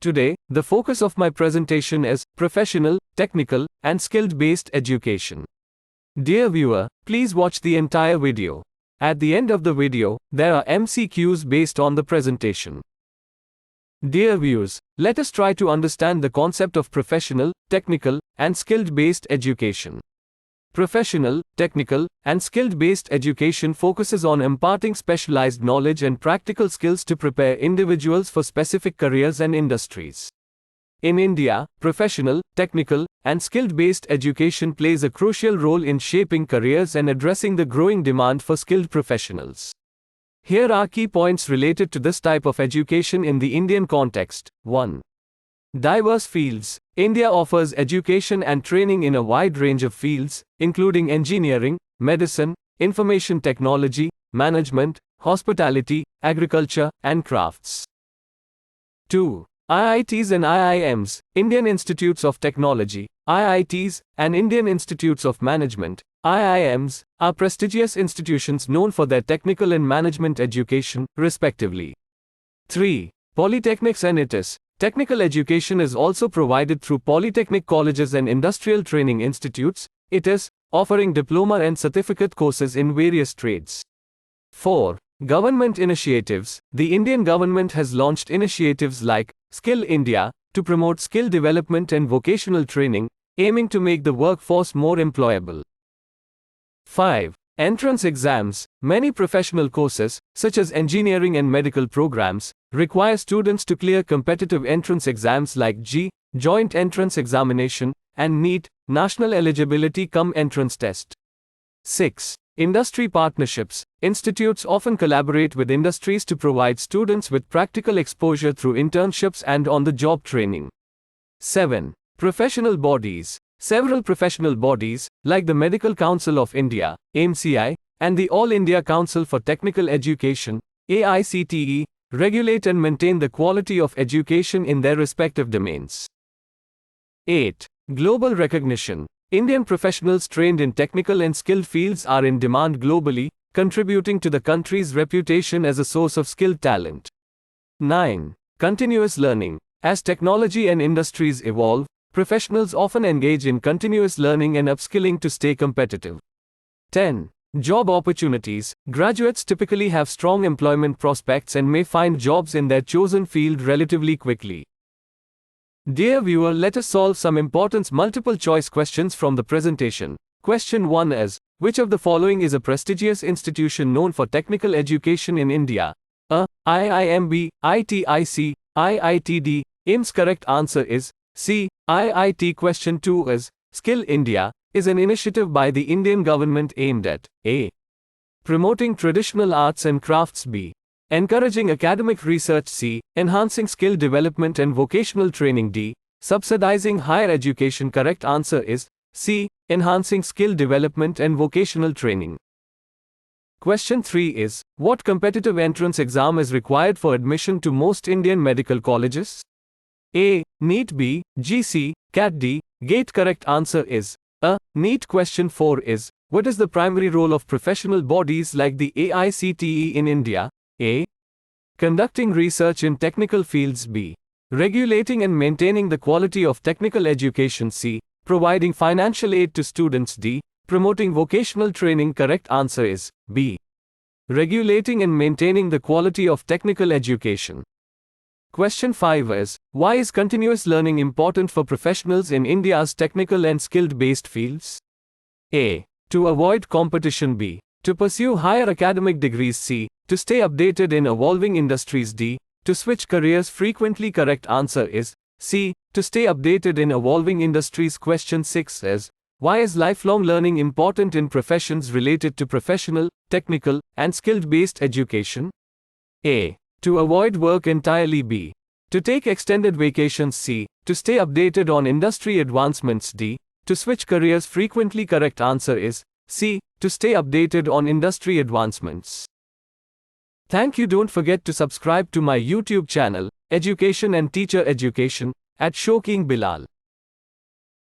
Today, the focus of my presentation is professional, technical, and skill-based education. Dear viewer, please watch the entire video. At the end of the video, there are MCQs based on the presentation. Dear viewers, let us try to understand the concept of professional, technical, and skilled-based education. Professional, technical, and skilled-based education focuses on imparting specialized knowledge and practical skills to prepare individuals for specific careers and industries. In India, professional, technical, and skilled-based education plays a crucial role in shaping careers and addressing the growing demand for skilled professionals. Here are key points related to this type of education in the Indian context. 1. Diverse fields. India offers education and training in a wide range of fields, including engineering, medicine, information technology, management, hospitality, agriculture, and crafts. 2. IITs and IIMs, Indian Institutes of Technology, IITs, and Indian Institutes of Management, IIMs, are prestigious institutions known for their technical and management education, respectively. 3. Polytechnics and ITs. Technical education is also provided through polytechnic colleges and industrial training institutes, ITs, offering diploma and certificate courses in various trades. 4. Government initiatives. The Indian government has launched initiatives like Skill India to promote skill development and vocational training, aiming to make the workforce more employable. 5. Entrance exams. Many professional courses, such as engineering and medical programs, require students to clear competitive entrance exams like JEE, Joint Entrance Examination, and NEET, National Eligibility Cum Entrance Test. 6. Industry partnerships. Institutes often collaborate with industries to provide students with practical exposure through internships and on-the-job training. 7. Professional bodies. Several professional bodies, like the Medical Council of India, AMCI, and the All India Council for Technical Education, AICTE, regulate and maintain the quality of education in their respective domains. 8. Global recognition. Indian professionals trained in technical and skilled fields are in demand globally, contributing to the country's reputation as a source of skilled talent. 9. Continuous learning. As technology and industries evolve, professionals often engage in continuous learning and upskilling to stay competitive. 10. Job opportunities. Graduates typically have strong employment prospects and may find jobs in their chosen field relatively quickly. Dear viewer, let us solve some important multiple choice questions from the presentation. Question 1 is, which of the following is a prestigious institution known for technical education in India? A. IIMB, ITIC, IITD. IIM's correct answer is C. IIT. Question 2 is, Skill India is an initiative by the Indian government aimed at A. Promoting traditional arts and crafts. B. Encouraging academic research. C. Enhancing skill development and vocational training. D. Subsidizing higher education. Correct answer is C. Enhancing skill development and vocational training. Question 3 is, what competitive entrance exam is required for admission to most Indian medical colleges? A. NEET. B. GC, CAT. D. GATE. Correct answer is A. NEET. Question 4 is, what is the primary role of professional bodies like the AICTE in India? A. Conducting research in technical fields. B. Regulating and maintaining the quality of technical education. C. Providing financial aid to students. D. Promoting vocational training. Correct answer is B. Regulating and maintaining the quality of technical education. Question 5 is, why is continuous learning important for professionals in India's technical and skilled-based fields? A. To avoid competition. B. To pursue higher academic degrees. C. To stay updated in evolving industries. D. To switch careers frequently. Correct answer is C. To stay updated in evolving industries. Question 6 is, why is lifelong learning important in professions related to professional, technical, and skilled-based education? A. To avoid work entirely. B. To take extended vacations. C. To stay updated on industry advancements. D. To switch careers frequently. Correct answer is C. To stay updated on industry advancements. Thank you. Don't forget to subscribe to my YouTube channel, Education and Teacher Education, at Shouking Bilal.